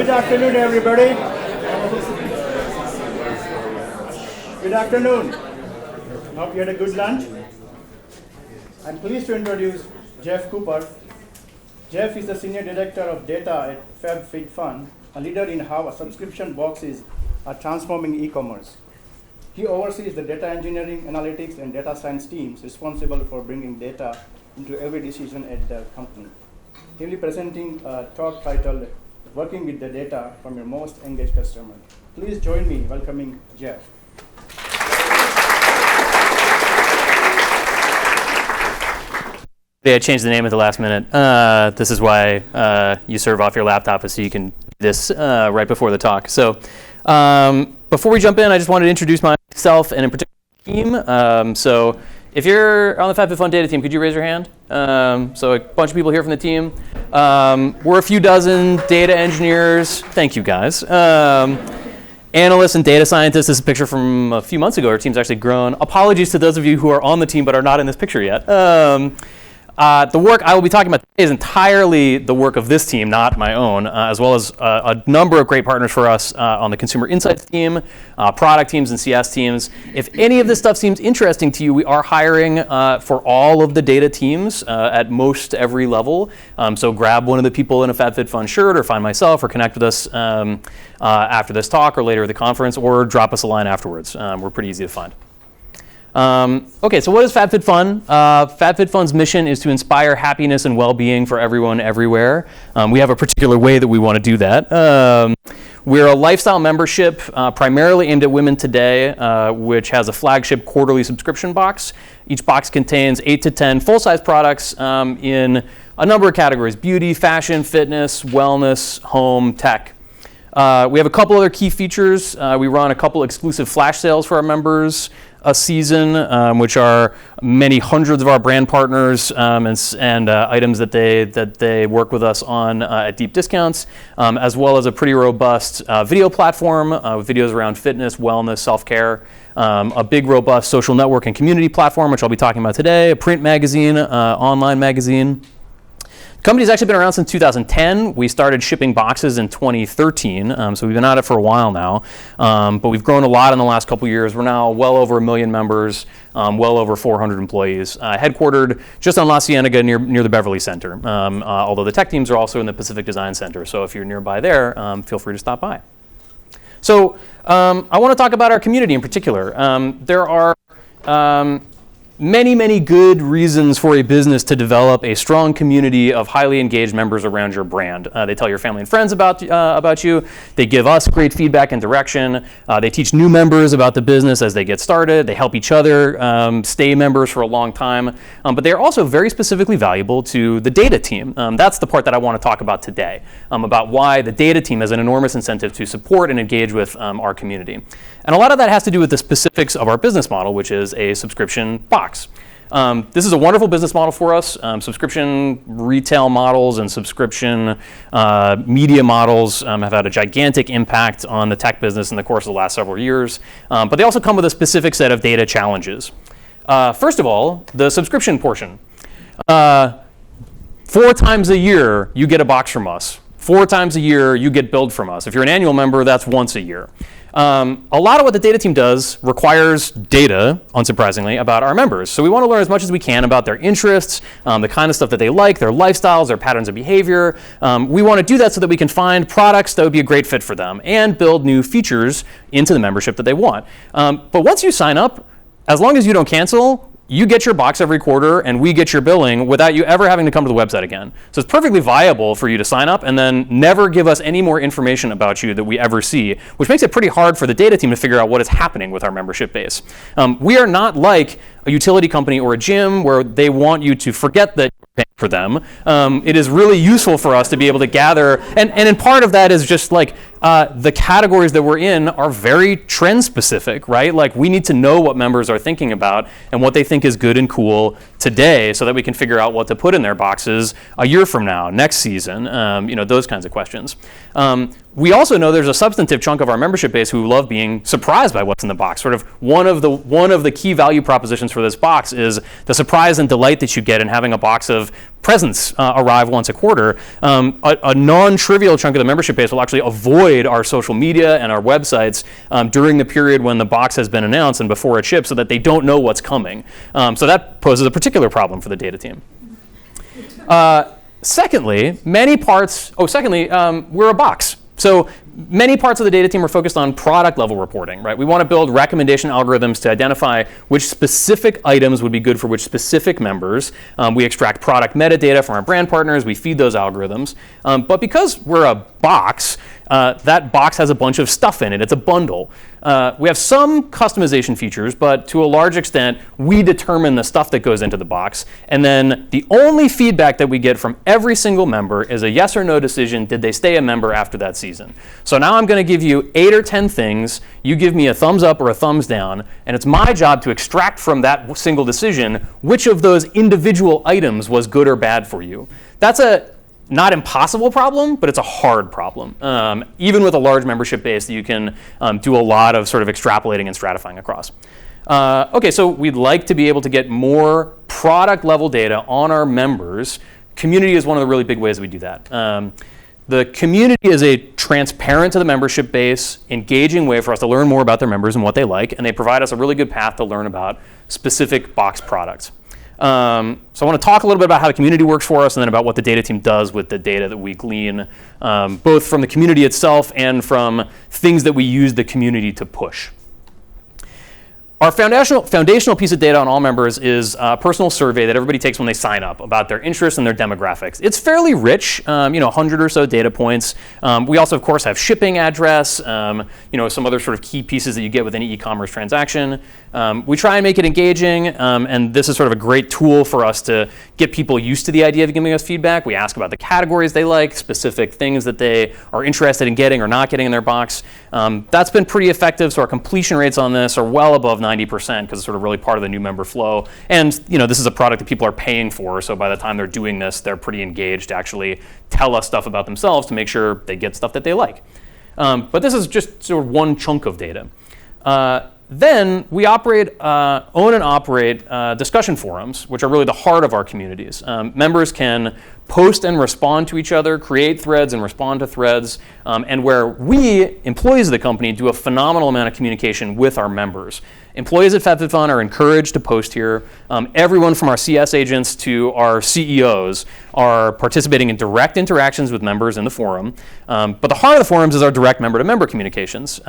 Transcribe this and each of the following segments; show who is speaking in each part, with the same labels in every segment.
Speaker 1: Good afternoon, everybody. Good afternoon. Hope you had a good lunch. I'm pleased to introduce Jeff Cooper. Jeff is the Senior Director of Data at Fabfitfun, a leader in how subscription boxes are transforming e-commerce. He oversees the data engineering, analytics, and data science teams responsible for bringing data into every decision at the company. He'll be presenting a talk titled, Working with the Data from Your Most Engaged Customer. Please join me welcoming Jeff.
Speaker 2: I changed the name at the last minute. This is why you serve off your laptop, is so you can do this right before the talk. So before we jump in, I just wanted to introduce myself and in particular the team. So if you're on the Fabfitfun data team, could you raise your hand? So a bunch of people here from the team. We're a few dozen data engineers. Thank you, guys. Analysts and data scientists. This is a picture from a few months ago. Our team's actually grown. Apologies to those of you who are on the team but are not in this picture yet. The work I will be talking about today is entirely the work of this team, not my own, as well as a number of great partners for us on the consumer insights team, product teams, and CS teams. If any of this stuff seems interesting to you, we are hiring for all of the data teams at most every level. So grab one of the people in a Fabfitfun shirt, or find myself, or connect with us after this talk or later at the conference, or drop us a line afterwards. We're pretty easy to find. Okay, so what is Fabfitfun? Fabfitfun's mission is to inspire happiness and well-being for everyone everywhere. We have a particular way that we want to do that. We're a lifestyle membership primarily aimed at women today, which has a flagship quarterly subscription box. Each box contains 8 to 10 full-size products in a number of categories: beauty, fashion, fitness, wellness, home, tech. We have a couple other key features. We run a couple exclusive flash sales for our members a season, which are many hundreds of our brand partners and items that they work with us on at deep discounts, as well as a pretty robust video platform with videos around fitness, wellness, self-care, a big robust social network and community platform, which I'll be talking about today, a print magazine, online magazine. The company's actually been around since 2010. We started shipping boxes in 2013, so we've been at it for a while now. But we've grown a lot in the last couple years. We're now well over 1 million members, well over 400 employees, headquartered just on La Cienega near the Beverly Center. Although the tech teams are also in the Pacific Design Center, so if you're nearby there, feel free to stop by. So I want to talk about our community in particular. There are many good reasons for a business to develop a strong community of highly engaged members around your brand. They tell your family and friends about you. They give us great feedback and direction. They teach new members about the business as they get started. They help each other stay members for a long time. But they're also very specifically valuable to the data team. That's the part that I want to talk about today, about why the data team has an enormous incentive to support and engage with our community. And a lot of that has to do with the specifics of our business model, which is a subscription box. This is a wonderful business model for us. Subscription retail models and subscription media models have had a gigantic impact on the tech business in the course of the last several years. But they also come with a specific set of data challenges. First of all, the subscription portion. 4 times a year, you get a box from us. 4 times a year, you get billed from us. If you're an annual member, that's once a year. A lot of what the data team does requires data, unsurprisingly, about our members. So we want to learn as much as we can about their interests, the kind of stuff that they like, their lifestyles, their patterns of behavior. We want to do that so that we can find products that would be a great fit for them and build new features into the membership that they want. But once you sign up, as long as you don't cancel, you get your box every quarter and we get your billing without you ever having to come to the website again. So it's perfectly viable for you to sign up and then never give us any more information about you that we ever see, which makes it pretty hard for the data team to figure out what is happening with our membership base. We are not like a utility company or a gym where they want you to forget that you're paying for them. It is really useful for us to be able to gather, and in part of that is just like the categories that we're in are very trend specific, right? Like we need to know what members are thinking about and what they think is good and cool today so that we can figure out what to put in their boxes a year from now, next season, those kinds of questions. We also know there's a substantive chunk of our membership base who love being surprised by what's in the box. Sort of one of the key value propositions for this box is the surprise and delight that you get in having a box of presents arrive once a quarter. A non-trivial chunk of the membership base will actually avoid our social media and our websites during the period when the box has been announced and before it ships, so that they don't know what's coming. So that poses a particular problem for the data team. Secondly, we're a box. So many parts of the data team are focused on product level reporting, right? We want to build recommendation algorithms to identify which specific items would be good for which specific members. We extract product metadata from our brand partners. We feed those algorithms. But because we're a box, that box has a bunch of stuff in it. It's a bundle. We have some customization features, but to a large extent, we determine the stuff that goes into the box. And then the only feedback that we get from every single member is a yes or no decision. Did they stay a member after that season? So now I'm going to give you 8 or 10 things. You give me a thumbs up or a thumbs down. And it's my job to extract from that single decision which of those individual items was good or bad for you. That's a not impossible problem, but it's a hard problem. Even with a large membership base, that you can do a lot of sort of extrapolating and stratifying across. Okay, so we'd like to be able to get more product level data on our members. Community is one of the really big ways we do that. The community is a transparent to the membership base, engaging way for us to learn more about their members and what they like, and they provide us a really good path to learn about specific box products. So I want to talk a little bit about how the community works for us, and then about what the data team does with the data that we glean, both from the community itself and from things that we use the community to push. Our foundational piece of data on all members is a personal survey that everybody takes when they sign up about their interests and their demographics. It's fairly rich, 100 or so data points. We also, of course, have shipping address, some other sort of key pieces that you get with any e-commerce transaction. We try and make it engaging, and this is sort of a great tool for us to get people used to the idea of giving us feedback. We ask about the categories they like, specific things that they are interested in getting or not getting in their box. That's been pretty effective, so our completion rates on this are well above 90%, because it's sort of really part of the new member flow. And this is a product that people are paying for, so by the time they're doing this, they're pretty engaged to actually tell us stuff about themselves to make sure they get stuff that they like. But this is just sort of one chunk of data. Then we own and operate discussion forums, which are really the heart of our communities. Members can post and respond to each other, create threads and respond to threads, and where we, employees of the company, do a phenomenal amount of communication with our members. Employees at Fabfitfun are encouraged to post here. Everyone from our CS agents to our CEOs are participating in direct interactions with members in the forum. But the heart of the forums is our direct member-to-member communications.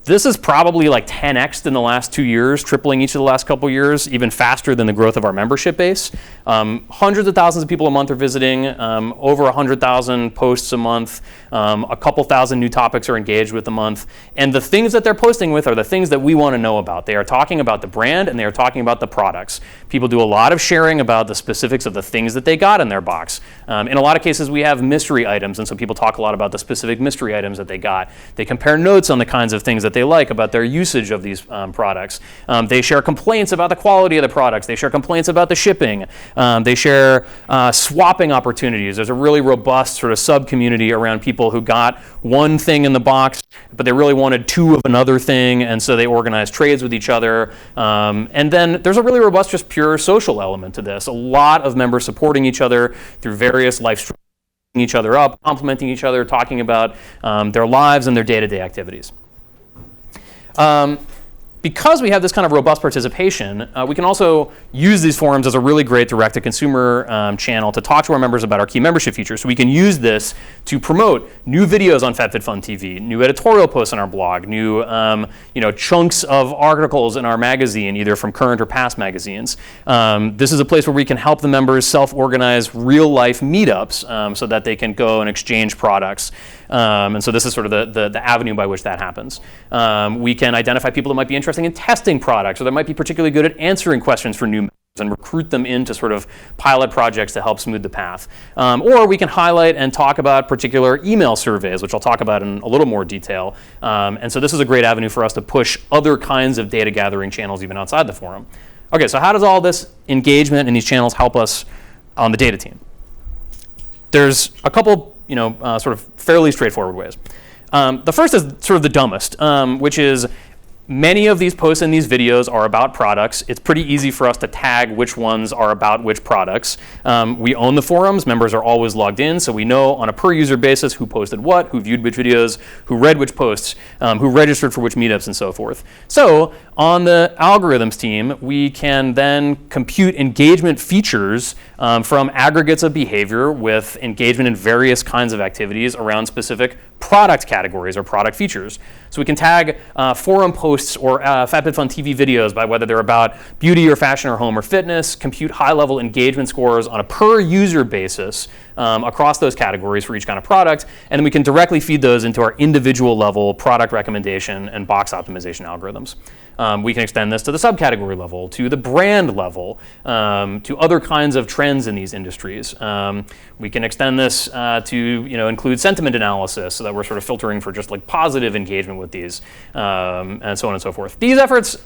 Speaker 2: This is probably like 10x'd in the last 2 years, tripling each of the last couple years, even faster than the growth of our membership base. Hundreds of thousands of people a month are visiting, over 100,000 posts a month, a couple thousand new topics are engaged with a month. And the things that they're posting with are the things that we want to know about. They are talking about the brand and they are talking about the products. People do a lot of sharing about the specifics of the things that they got in their box. In a lot of cases, we have mystery items, and so people talk a lot about the specific mystery items that they got. They compare notes on the kinds of things that they like about their usage of these products. They share complaints about the quality of the products. They share complaints about the shipping. They share swapping opportunities. There's a really robust sort of sub-community around people who got one thing in the box, but they really wanted 2 of another thing, and so they organize trades with each other. And then there's a really robust, just pure social element to this. A lot of members supporting each other through various life struggles, each other up, complimenting each other, talking about their lives and their day-to-day activities. Because we have this kind of robust participation, we can also use these forums as a really great direct-to-consumer channel to talk to our members about our key membership features. So we can use this to promote new videos on Fabfitfun TV, new editorial posts on our blog, new chunks of articles in our magazine, either from current or past magazines. This is a place where we can help the members self-organize real-life meetups so that they can go and exchange products. And so this is sort of the avenue by which that happens. We can identify people that might be interested in testing products, or that might be particularly good at answering questions for new members and recruit them into sort of pilot projects to help smooth the path. Or we can highlight and talk about particular email surveys, which I'll talk about in a little more detail. And so this is a great avenue for us to push other kinds of data gathering channels even outside the forum. Okay, so how does all this engagement in these channels help us on the data team? There's a couple sort of fairly straightforward ways. The first is sort of the dumbest, which is many of these posts and these videos are about products. It's pretty easy for us to tag which ones are about which products. We own the forums. Members are always logged in, so we know on a per user basis who posted what, who viewed which videos, who read which posts, who registered for which meetups, and so forth. So on the algorithms team, we can then compute engagement features from aggregates of behavior with engagement in various kinds of activities around specific product categories or product features. So we can tag forum posts or Fabfitfun TV videos by whether they're about beauty or fashion or home or fitness, compute high-level engagement scores on a per-user basis across those categories for each kind of product, and then we can directly feed those into our individual level product recommendation and box optimization algorithms. We can extend this to the subcategory level, to the brand level, to other kinds of trends in these industries. We can extend this to include sentiment analysis, so that we're sort of filtering for just like positive engagement with these, and so on and so forth. These efforts,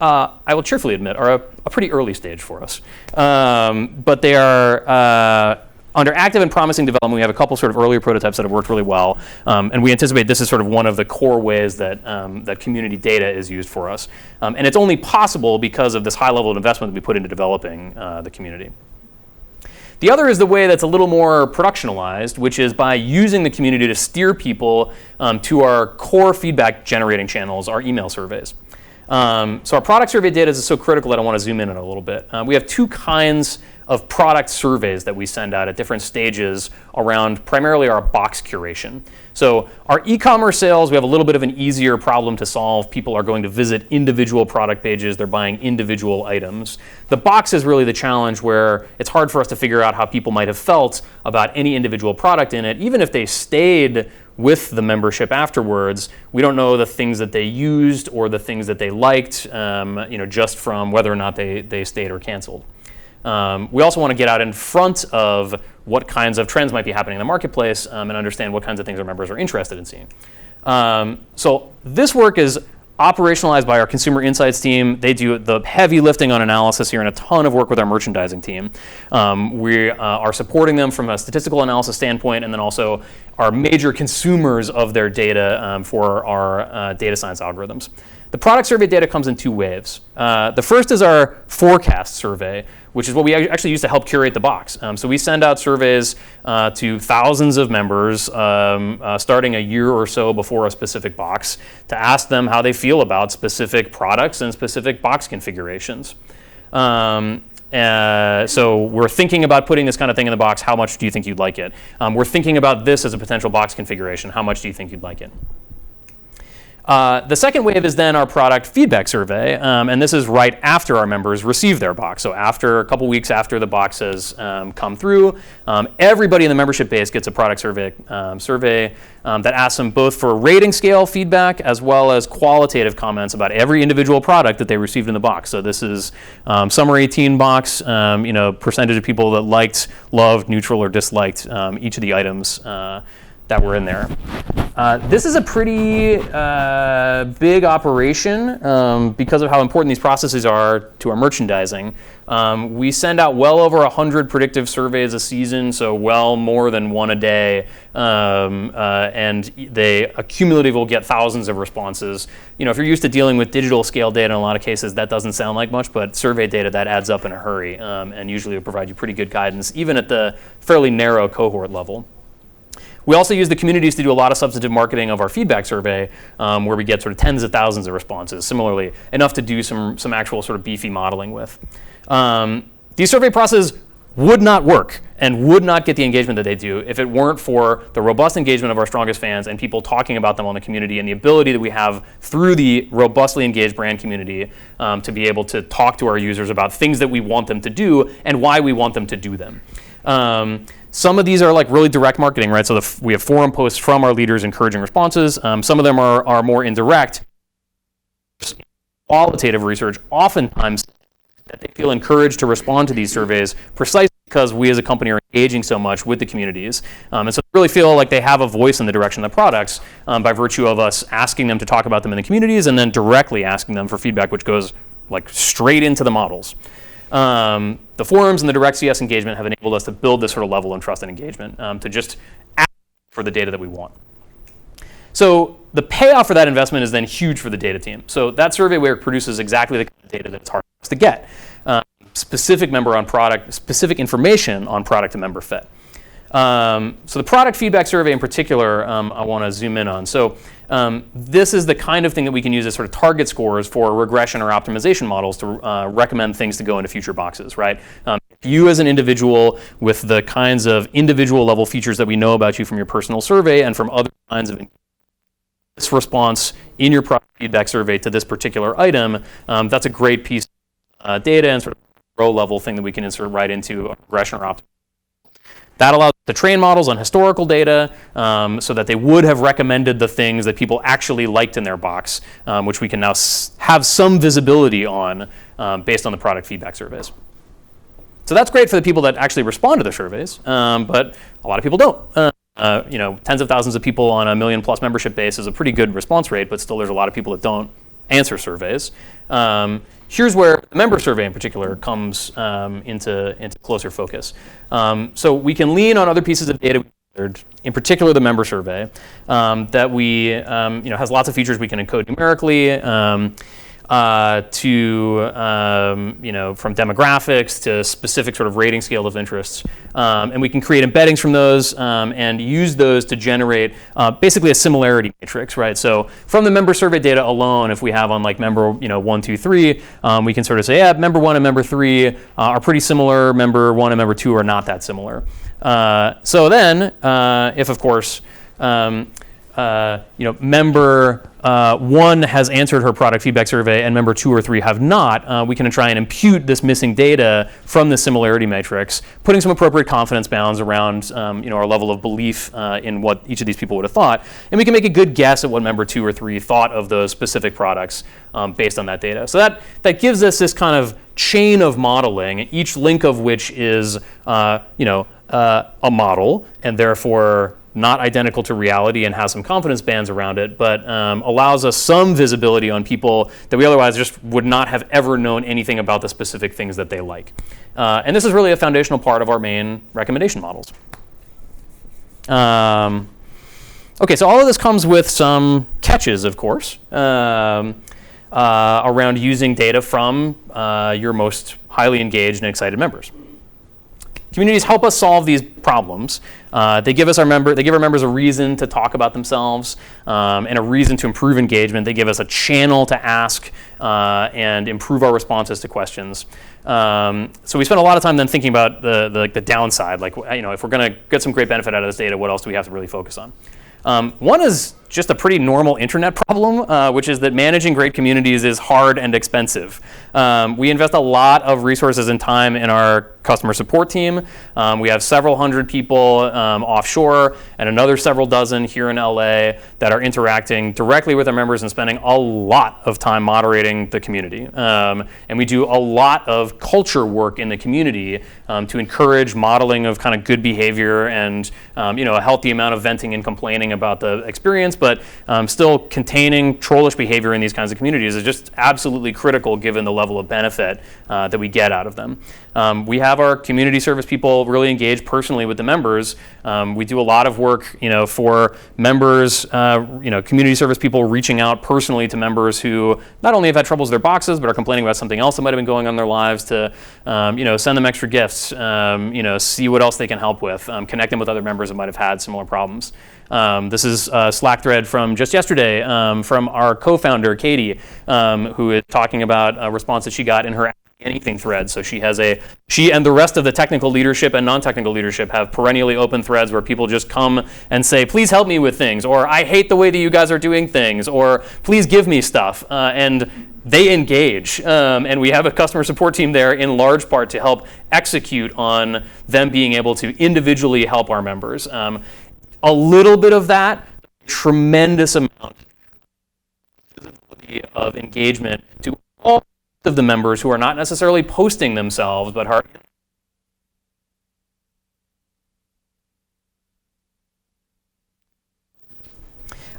Speaker 2: I will cheerfully admit, are a pretty early stage for us, but they are under active and promising development. We have a couple sort of earlier prototypes that have worked really well, and we anticipate this is sort of one of the core ways that that community data is used for us. And it's only possible because of this high level of investment that we put into developing the community. The other is the way that's a little more productionalized, which is by using the community to steer people to our core feedback generating channels, our email surveys. So our product survey data is so critical that I want to zoom in on it a little bit. We have two kinds of product surveys that we send out at different stages around primarily our box curation. So our e-commerce sales, we have a little bit of an easier problem to solve. People are going to visit individual product pages. They're buying individual items. The box is really the challenge, where it's hard for us to figure out how people might have felt about any individual product in it. Even if they stayed with the membership afterwards, we don't know the things that they used or the things that they liked, just from whether or not they stayed or canceled. We also want to get out in front of what kinds of trends might be happening in the marketplace, and understand what kinds of things our members are interested in seeing. So this work is operationalized by our consumer insights team. They do the heavy lifting on analysis here and a ton of work with our merchandising team. We are supporting them from a statistical analysis standpoint, and then also are major consumers of their data for our data science algorithms. The product survey data comes in two waves. The first is our forecast survey, which is what we actually use to help curate the box. So we send out surveys to thousands of members starting a year or so before a specific box to ask them how they feel about specific products and specific box configurations. So we're thinking about putting this kind of thing in the box. How much do you think you'd like it? We're thinking about this as a potential box configuration. How much do you think you'd like it? The second wave is then our product feedback survey, and this is right after our members receive their box. So after a couple weeks after the box has come through, everybody in the membership base gets a product survey that asks them both for rating scale feedback as well as qualitative comments about every individual product that they received in the box. So this is Summer 18 box, percentage of people that liked, loved, neutral, or disliked each of the items that were in there. This is a pretty big operation because of how important these processes are to our merchandising. We send out well over 100 predictive surveys a season, so well more than one a day, and they cumulatively will get thousands of responses. If you're used to dealing with digital scale data, in a lot of cases that doesn't sound like much, but survey data, that adds up in a hurry, and usually will provide you pretty good guidance, even at the fairly narrow cohort level. We also use the communities to do a lot of substantive marketing of our feedback survey, where we get sort of tens of thousands of responses. Similarly, enough to do some actual sort of beefy modeling with. These survey processes would not work and would not get the engagement that they do if it weren't for the robust engagement of our strongest fans and people talking about them on the community, and the ability that we have through the robustly engaged brand community to be able to talk to our users about things that we want them to do and why we want them to do them. Some of these are like really direct marketing, right? So we have forum posts from our leaders encouraging responses. Some of them are more indirect. Qualitative research, oftentimes that they feel encouraged to respond to these surveys precisely because we as a company are engaging so much with the communities. And so they really feel like they have a voice in the direction of the products by virtue of us asking them to talk about them in the communities and then directly asking them for feedback, which goes like straight into the models. The forums and the direct CS engagement have enabled us to build this sort of level of trust and engagement, to just ask for the data that we want. So the payoff for that investment is then huge for the data team. So that survey work produces exactly the kind of data that's hard to get. Specific member on product, specific information on product and member fit. So the product feedback survey in particular, I want to zoom in on. So this is the kind of thing that we can use as sort of target scores for regression or optimization models to recommend things to go into future boxes, right? If you as an individual with the kinds of individual level features that we know about you from your personal survey and from other kinds of this response in your product feedback survey to this particular item, that's a great piece of data and sort of row level thing that we can insert right into a regression or optimization. That allows us to train models on historical data so that they would have recommended the things that people actually liked in their box, which we can now have some visibility on based on the product feedback surveys. So that's great for the people that actually respond to the surveys, but a lot of people don't. Tens of thousands of people on a 1 million+ membership base is a pretty good response rate, but still there's a lot of people that don't answer surveys. Here's where the member survey in particular comes into closer focus. So we can lean on other pieces of data, in particular the member survey, that we has lots of features we can encode numerically. From demographics to specific sort of rating scale of interests. And we can create embeddings from those and use those to generate basically a similarity matrix, right? So from the member survey data alone, if we have on like member 1, 2, 3, we can sort of say, yeah, member 1 and member 3 are pretty similar, member 1 and member 2 are not that similar. So then, if of course, member 1 has answered her product feedback survey and member 2 or 3 have not, we can try and impute this missing data from the similarity matrix, putting some appropriate confidence bounds around our level of belief in what each of these people would have thought. And we can make a good guess at what member 2 or 3 thought of those specific products based on that data. So that gives us this kind of chain of modeling, each link of which is a model, and therefore not identical to reality and has some confidence bands around it, but allows us some visibility on people that we otherwise just would not have ever known anything about the specific things that they like. And this is really a foundational part of our main recommendation models. Okay, so all of this comes with some catches, of course, around using data from your most highly engaged and excited members. Communities help us solve these problems. They give our members a reason to talk about themselves and a reason to improve engagement. They give us a channel to ask and improve our responses to questions. So we spend a lot of time then thinking about the downside. Like, if we're going to get some great benefit out of this data, what else do we have to really focus on? One is just a pretty normal internet problem, which is that managing great communities is hard and expensive. We invest a lot of resources and time in our customer support team. We have several hundred people offshore and another several dozen here in LA that are interacting directly with our members and spending a lot of time moderating the community. And we do a lot of culture work in the community to encourage modeling of kind of good behavior and a healthy amount of venting and complaining about the experience, but still containing trollish behavior in these kinds of communities is just absolutely critical given the level of benefit that we get out of them. We have our community service people really engage personally with the members. We do a lot of work, for members, community service people reaching out personally to members who not only have had troubles with their boxes, but are complaining about something else that might have been going on in their lives to, send them extra gifts, see what else they can help with, connect them with other members that might have had similar problems. This is a Slack thread from just yesterday from our co-founder, Katie, who is talking about a response that she got in her anything thread. So she and the rest of the technical leadership and non-technical leadership have perennially open threads where people just come and say, please help me with things, or I hate the way that you guys are doing things, or please give me stuff. And they engage. And we have a customer support team there in large part to help execute on them being able to individually help our members. A little bit of that, tremendous amount of engagement to all of the members who are not necessarily posting themselves, but are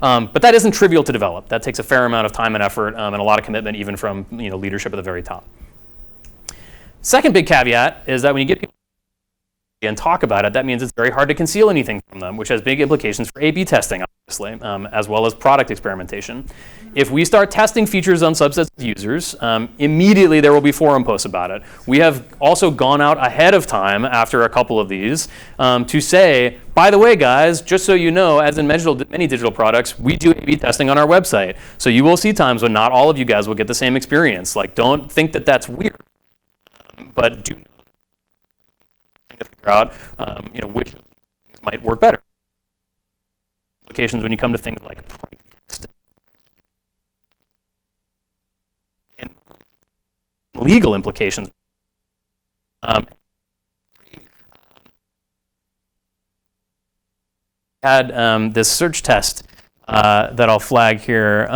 Speaker 2: but that isn't trivial to develop. That takes a fair amount of time and effort and a lot of commitment, even from leadership at the very top. Second big caveat is that when you get people and talk about it, that means it's very hard to conceal anything from them, which has big implications for A/B testing, obviously, as well as product experimentation. If we start testing features on subsets of users, immediately there will be forum posts about it. We have also gone out ahead of time after a couple of these to say, by the way, guys, just so you know, as in many digital products, we do A/B testing on our website. So you will see times when not all of you guys will get the same experience. Like, don't think that that's weird, but do figure out, which things might work better. Applications when you come to things like and legal implications. Had this search test that I'll flag here.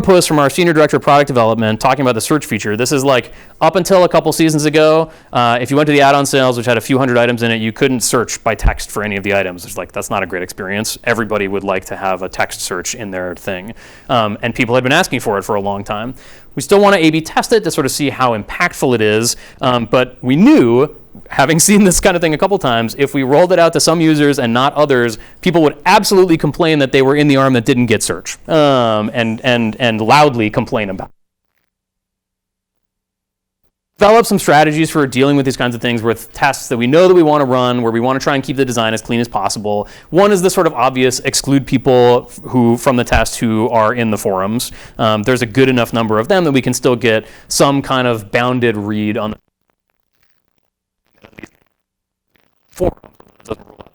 Speaker 2: Post from our senior director of product development talking about the search feature. This is like up until a couple seasons ago, if you went to the add-on sales, which had a few hundred items in it, you couldn't search by text for any of the items. It's like, that's not a great experience. Everybody would like to have a text search in their thing. And people had been asking for it for a long time. We still want to A/B test it to sort of see how impactful it is. But we knew, having seen this kind of thing a couple times, if we rolled it out to some users and not others, people would absolutely complain that they were in the arm that didn't get search, and loudly complain about it. Develop some strategies for dealing with these kinds of things with tests that we know that we want to run, where we want to try and keep the design as clean as possible. One is the sort of obvious exclude people from the test who are in the forums. There's a good enough number of them that we can still get some kind of bounded read on the forum. It doesn't rule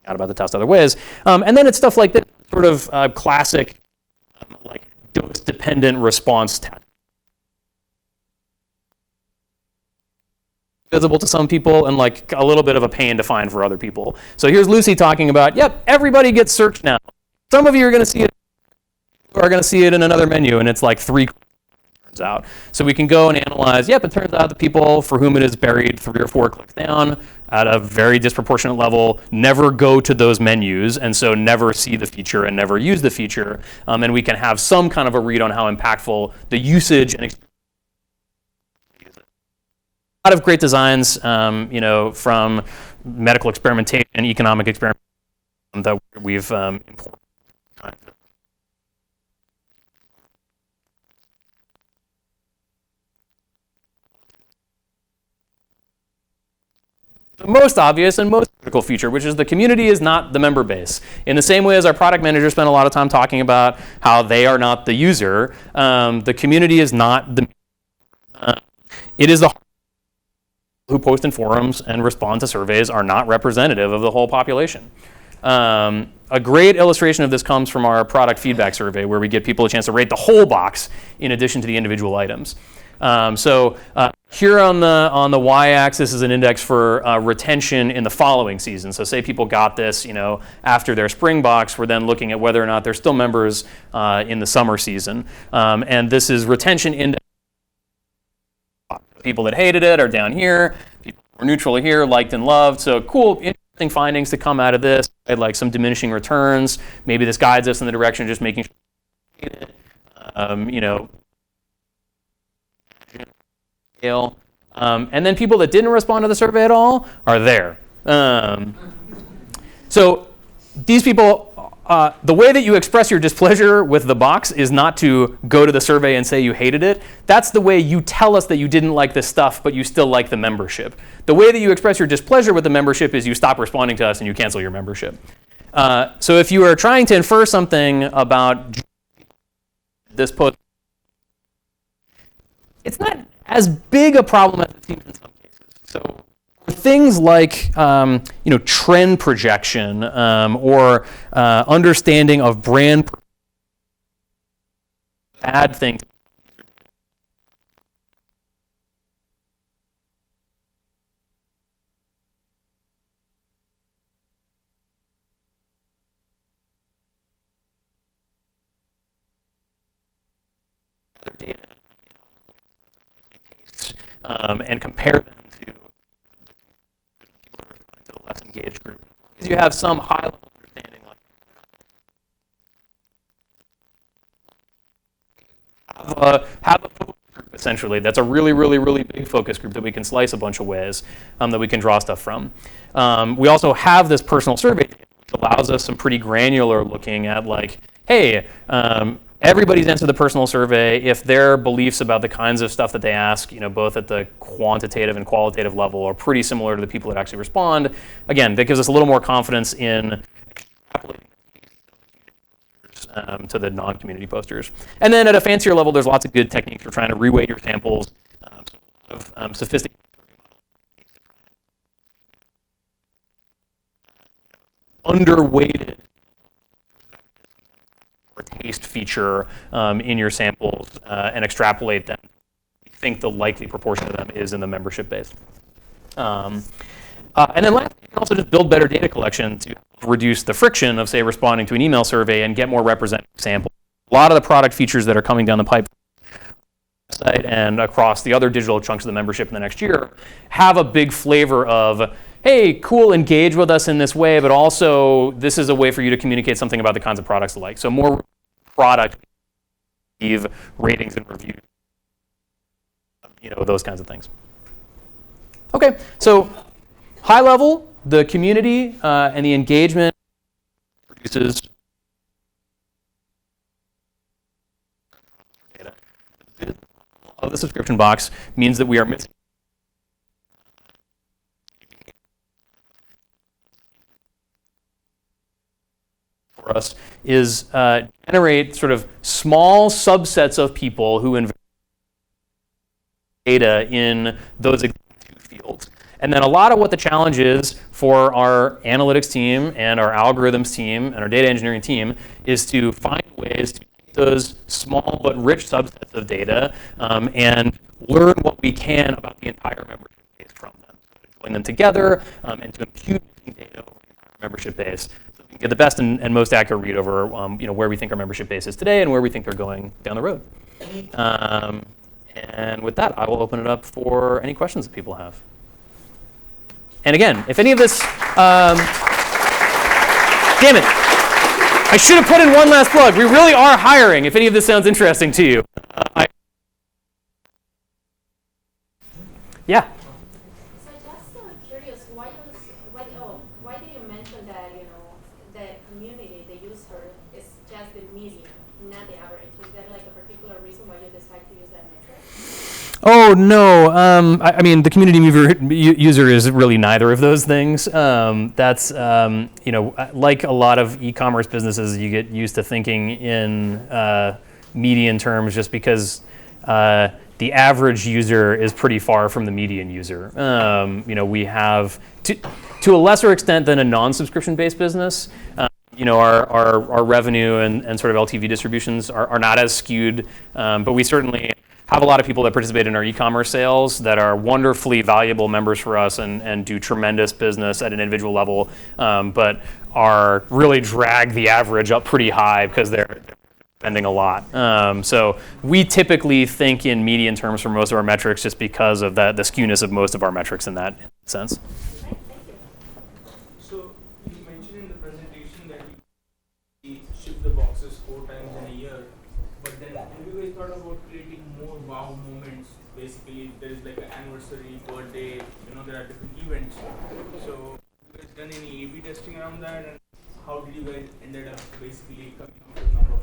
Speaker 2: out about the test other ways. And then it's stuff like this sort of classic like dose-dependent response test. Visible to some people and like a little bit of a pain to find for other people. So here's Lucy talking about, yep, everybody gets searched now. Some of you are going to see it in another menu, and it's like 3 turns out. So we can go and analyze, yep, it turns out the people for whom it is buried 3 or 4 clicks down at a very disproportionate level never go to those menus, and so never see the feature and never use the feature. And we can have some kind of a read on how impactful the usage and experience. A lot of great designs, from medical experimentation and economic experimentation that we've imported. The most obvious and most critical feature, which is the community is not the member base. In the same way as our product manager spent a lot of time talking about how they are not the user, the community is not the it is the who post in forums and respond to surveys are not representative of the whole population. A great illustration of this comes from our product feedback survey, where we give people a chance to rate the whole box in addition to the individual items. Here on the y-axis is an index for retention in the following season. So say people got this, after their spring box, we're then looking at whether or not they're still members in the summer season. And this is retention index. People that hated it are down here. People who were neutral are here, liked and loved. So cool, interesting findings to come out of this. Like some diminishing returns. Maybe this guides us in the direction of just making sure, and then people that didn't respond to the survey at all are there. So these people, the way that you express your displeasure with the box is not to go to the survey and say you hated it. That's the way you tell us that you didn't like this stuff, but you still like the membership. The way that you express your displeasure with the membership is you stop responding to us and you cancel your membership. So if you are trying to infer something about this post, it's not as big a problem as it seems in some cases. So things like trend projection or understanding of brand bad things. And compare them to the less engaged group. Because you have some high-level understanding, like have a focus group essentially. That's a really, really, really big focus group that we can slice a bunch of ways that we can draw stuff from. We also have this personal survey, which allows us some pretty granular looking at like, hey, everybody's answered the personal survey. If their beliefs about the kinds of stuff that they ask, both at the quantitative and qualitative level, are pretty similar to the people that actually respond, again, that gives us a little more confidence in extrapolating to the non-community posters. And then at a fancier level, there's lots of good techniques for trying to reweight your samples. Sophisticated underweighted or taste feature in your samples and extrapolate them. I think the likely proportion of them is in the membership base. And then lastly, you can also just build better data collection to reduce the friction of, say, responding to an email survey and get more representative samples. A lot of the product features that are coming down the pipe site and across the other digital chunks of the membership in the next year have a big flavor of, hey, cool, engage with us in this way, but also this is a way for you to communicate something about the kinds of products you like. So more product ratings and reviews, those kinds of things. Okay, so high level, the community and the engagement produces data. Of the subscription box means that we are missing for us is generate sort of small subsets of people who invest data in those two fields. And then a lot of what the challenge is for our analytics team and our algorithms team and our data engineering team is to find ways to take those small but rich subsets of data and learn what we can about the entire membership base from them. So to join them together and to impute data over the entire membership base so we can get the best and most accurate read over where we think our membership base is today and where we think they're going down the road. And with that, I will open it up for any questions that people have. And again, if any of this, damn it, I should have put in one last plug. We really are hiring, if any of this sounds interesting to you. Yeah?
Speaker 3: So just curious, why did you mention that, the community, the user, is just the median, not the average? Is there like a particular reason why you decide to use that metric?
Speaker 2: Oh, no. I mean, the community user is really neither of those things. That's, like a lot of e-commerce businesses, you get used to thinking in median terms just because the average user is pretty far from the median user. We have, to a lesser extent than a non-subscription-based business, our revenue and sort of LTV distributions are not as skewed, but we certainly have a lot of people that participate in our e-commerce sales that are wonderfully valuable members for us and do tremendous business at an individual level, but are really drag the average up pretty high because they're spending a lot. So we typically think in median terms for most of our metrics just because of the skewness of most of our metrics in that sense.
Speaker 4: So you mentioned in the presentation that you ship the boxes 4 times in a year, but then have you guys thought about creating more wow moments? Basically, there is like an anniversary, birthday, there are different events. So have you guys done any A/B testing around that, and how did you guys ended up basically coming up with number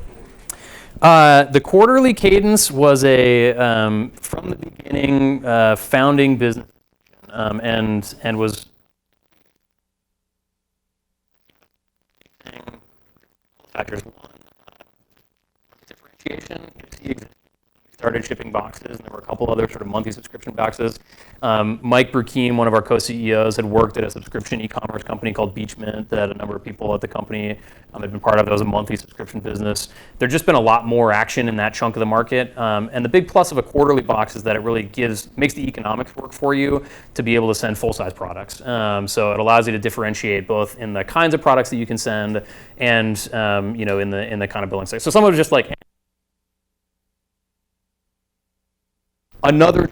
Speaker 4: 4?
Speaker 2: The quarterly cadence was from the beginning, founding business, and was factors. One, differentiation. We started shipping boxes, and there were a couple other sort of monthly subscription boxes. Mike Burkeem, one of our co-CEOs, had worked at a subscription e-commerce company called Beachmint that a number of people at the company had been part of. That was a monthly subscription business. There's just been a lot more action in that chunk of the market. And the big plus of a quarterly box is that it really makes the economics work for you to be able to send full-size products. So it allows you to differentiate both in the kinds of products that you can send and in the kind of billing size. So some of it is just like another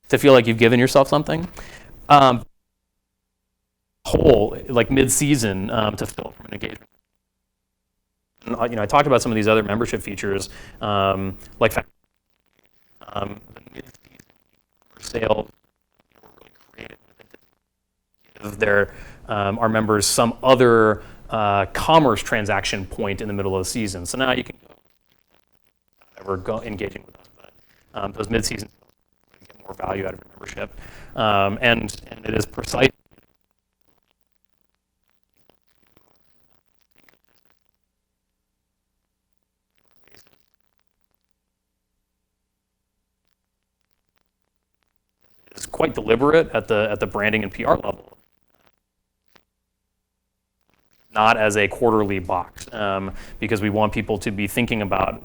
Speaker 2: to feel like you've given yourself something. Whole, like mid-season, to fill from an engagement. And, I talked about some of these other membership features, like the mid-season sale were really creative to give our members some other commerce transaction point in the middle of the season. So now you can go engaging with us, but those mid-season get more value out of your membership, and it is precise. It's quite deliberate at the branding and PR level, not as a quarterly box, because we want people to be thinking about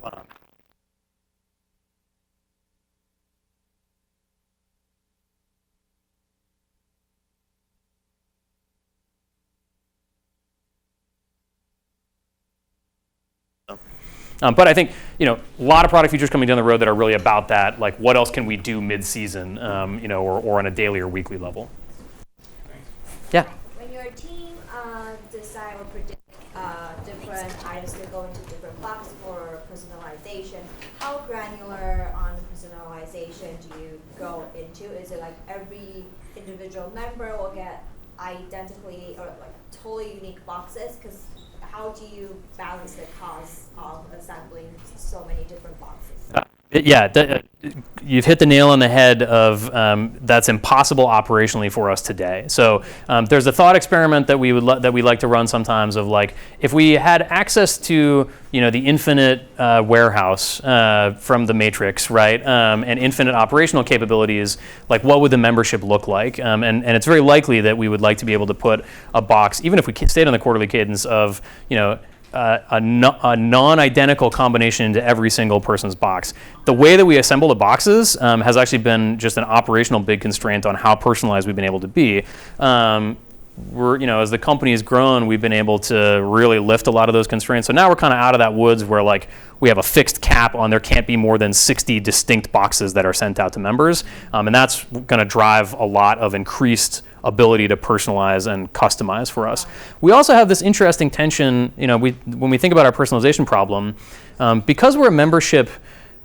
Speaker 2: but I think, a lot of product features coming down the road that are really about that, like what else can we do mid-season, or on a daily or weekly level. Yeah.
Speaker 5: When your team decide or predict different items that go into different boxes for personalization, how granular on personalization do you go into? Is it like every individual member will get identically or like totally unique boxes? Because how do you balance the cost of assembling so many different boxes?
Speaker 2: You've hit the nail on the head of that's impossible operationally for us today. So there's a thought experiment that we like to run sometimes of like, if we had access to the infinite warehouse from the Matrix, right, and infinite operational capabilities, like what would the membership look like? And it's very likely that we would like to be able to put a box, even if we stayed on the quarterly cadence of a non-identical combination into every single person's box. The way that we assemble the boxes has actually been just an operational big constraint on how personalized we've been able to be. As the company has grown, we've been able to really lift a lot of those constraints. So now we're kind of out of that woods where like we have a fixed cap on there can't be more than 60 distinct boxes that are sent out to members. And that's going to drive a lot of increased ability to personalize and customize for us. We also have this interesting tension, when we think about our personalization problem, because we're a membership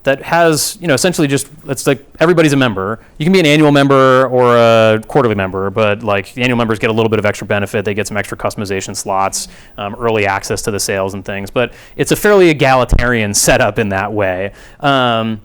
Speaker 2: that has, essentially just, it's like everybody's a member. You can be an annual member or a quarterly member, but like the annual members get a little bit of extra benefit. They get some extra customization slots, early access to the sales and things, but it's a fairly egalitarian setup in that way. And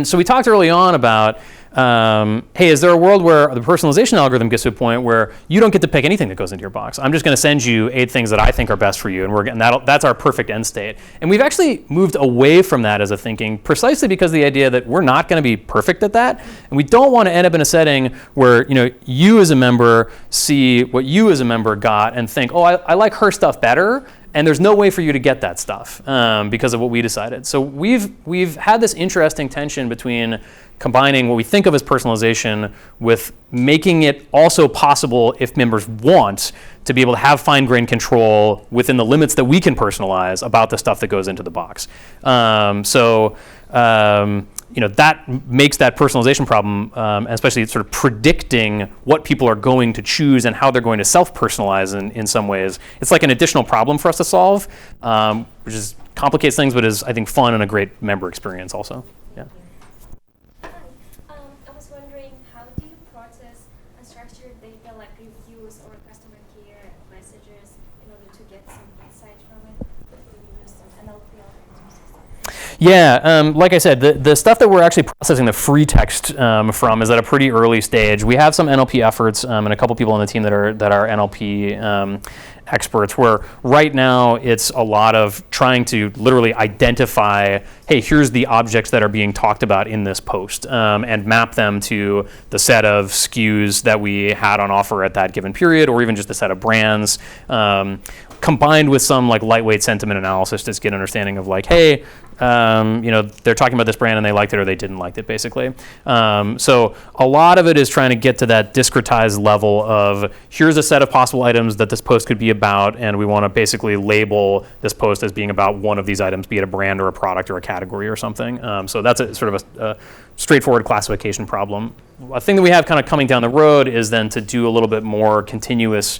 Speaker 2: so we talked early on about, hey, is there a world where the personalization algorithm gets to a point where you don't get to pick anything that goes into your box? I'm just going to send you 8 things that I think are best for you, and that's our perfect end state. And we've actually moved away from that as a thinking precisely because of the idea that we're not going to be perfect at that, and we don't want to end up in a setting where you as a member see what you as a member got and think, oh, I like her stuff better. And there's no way for you to get that stuff because of what we decided. So we've had this interesting tension between combining what we think of as personalization with making it also possible, if members want, to be able to have fine-grained control within the limits that we can personalize about the stuff that goes into the box. That makes that personalization problem, especially sort of predicting what people are going to choose and how they're going to self-personalize in some ways. It's like an additional problem for us to solve, which complicates things, but is, I think, fun and a great member experience also. Yeah.
Speaker 3: I was wondering, how do you process unstructured data like reviews or customer care messages in order to get some insight from it? Do you use some NLP algorithms?
Speaker 2: Yeah, like I said, the stuff that we're actually processing the free text from is at a pretty early stage. We have some NLP efforts and a couple people on the team that are NLP experts, where right now it's a lot of trying to literally identify, hey, here's the objects that are being talked about in this post, and map them to the set of SKUs that we had on offer at that given period, or even just the set of brands. combined with some like lightweight sentiment analysis to get an understanding of like, hey, they're talking about this brand and they liked it or they didn't like it, basically. So a lot of it is trying to get to that discretized level of here's a set of possible items that this post could be about, and we want to basically label this post as being about one of these items, be it a brand or a product or a category or something. So that's a sort of a straightforward classification problem. A thing that we have kind of coming down the road is then to do a little bit more continuous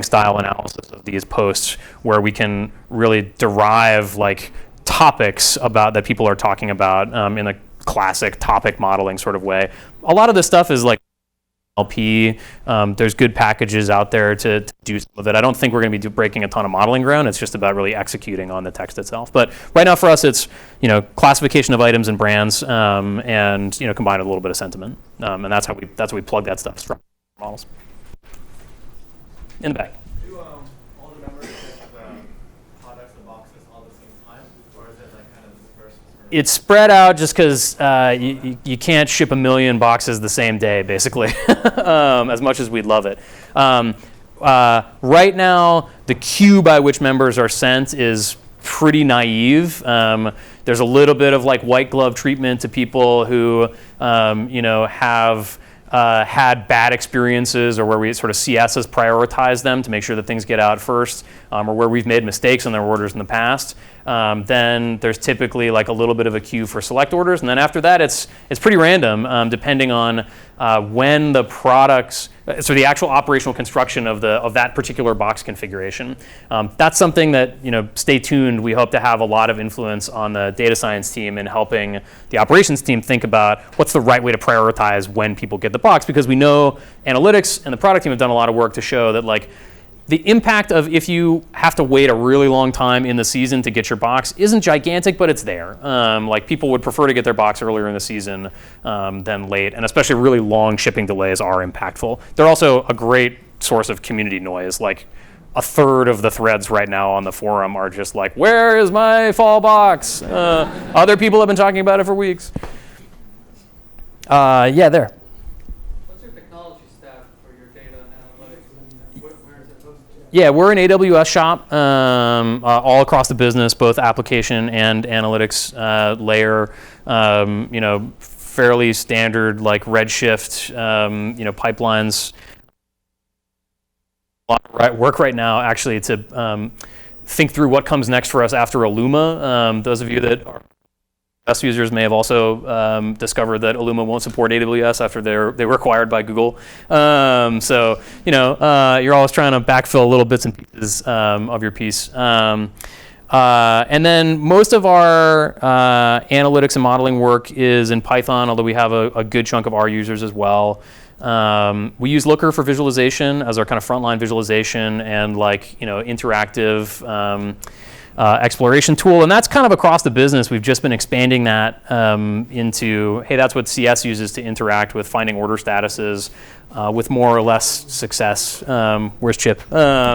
Speaker 2: style analysis of these posts, where we can really derive like topics about that people are talking about in a classic topic modeling sort of way. A lot of this stuff is like LP. There's good packages out there to do some of it. I don't think we're going to be breaking a ton of modeling ground. It's just about really executing on the text itself. But right now for us, it's classification of items and brands, and combined with a little bit of sentiment, and that's how we plug that stuff from models. In the back.
Speaker 6: Do all the members get the products and boxes all at the same time, or is it like kind of dispersed?
Speaker 2: It's spread out just because you can't ship 1 million boxes the same day, basically, as much as we'd love it. Right now, the queue by which members are sent is pretty naive. There's a little bit of like white glove treatment to people who have had bad experiences, or where we sort of CS has prioritized them to make sure that things get out first, or where we've made mistakes on their orders in the past. Then there's typically like a little bit of a queue for select orders, and then after that it's pretty random, depending on when the products, so the actual operational construction of that particular box configuration. That's something that, stay tuned. We hope to have a lot of influence on the data science team in helping the operations team think about what's the right way to prioritize when people get the box, because we know analytics and the product team have done a lot of work to show that like the impact of if you have to wait a really long time in the season to get your box isn't gigantic, but it's there. Like people would prefer to get their box earlier in the season than late, and especially really long shipping delays are impactful. They're also a great source of community noise. Like a third of the threads right now on the forum are just like, where is my fall box? Other people have been talking about it for weeks. Yeah, there. Yeah, we're an AWS shop all across the business, both application and analytics layer. Fairly standard like Redshift, pipelines. A lot of work right now actually to think through what comes next for us after Illuma. Those of you that are AWS users may have also discovered that Illuma won't support AWS after they were acquired by Google. So you're always trying to backfill little bits and pieces of your piece. And then most of our analytics and modeling work is in Python, although we have a good chunk of our users as well. We use Looker for visualization as our kind of frontline visualization and like interactive exploration tool, and that's kind of across the business. We've just been expanding that into, hey, that's what CS uses to interact with finding order statuses with more or less success. Where's Chip? But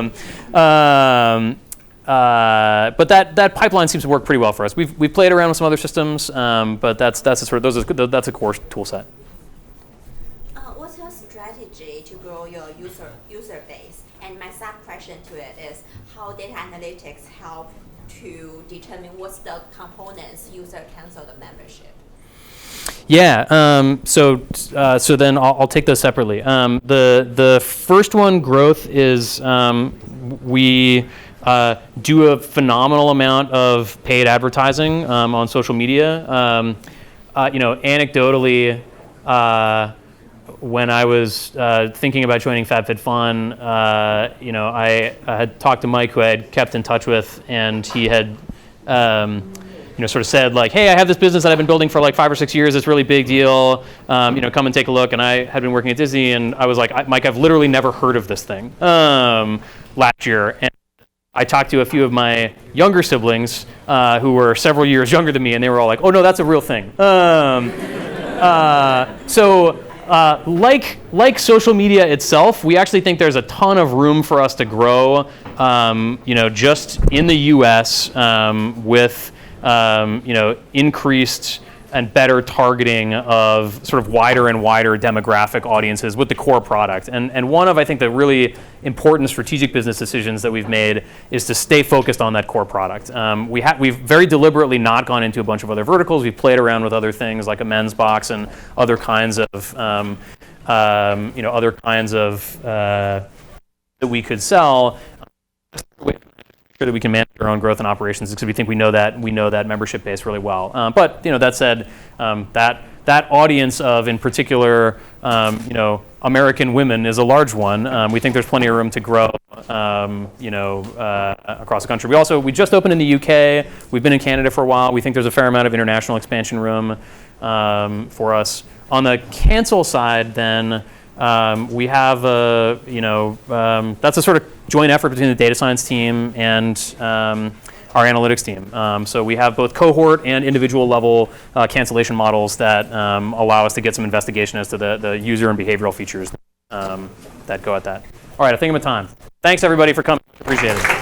Speaker 2: that pipeline seems to work pretty well for us. We've played around with some other systems, but that's a core tool set.
Speaker 5: What's your strategy to grow your user base? And my sub question to it is how data analytics help to determine what's the components user cancel the membership.
Speaker 2: Yeah. So then I'll take those separately. The first one, growth, is we do a phenomenal amount of paid advertising on social media. Anecdotally, when I was thinking about joining FabFitFun, I had talked to Mike, who I had kept in touch with, and he had sort of said like, hey, I have this business that I've been building for like 5 or 6 years. It's a really big deal. Come and take a look. And I had been working at Disney, and I was like, Mike, I've literally never heard of this thing last year. And I talked to a few of my younger siblings who were several years younger than me, and they were all like, oh no, that's a real thing. Like social media itself, we actually think there's a ton of room for us to grow, just in the U.S. With increased and better targeting of sort of wider and wider demographic audiences with the core product. And one of, I think, the really important strategic business decisions that we've made is to stay focused on that core product. We've very deliberately not gone into a bunch of other verticals. We've played around with other things like a men's box and other kinds of, that we could sell. That we can manage our own growth and operations because we think we know that membership base really well. But that said, that audience of, in particular, American women is a large one. We think there's plenty of room to grow, across the country. We just opened in the UK. We've been in Canada for a while. We think there's a fair amount of international expansion room for us. On the cancel side, then. We have that's a sort of joint effort between the data science team and our analytics team. So we have both cohort and individual level cancellation models that allow us to get some investigation as to the user and behavioral features that go at that. All right, I think I'm at time. Thanks everybody for coming. Appreciate it.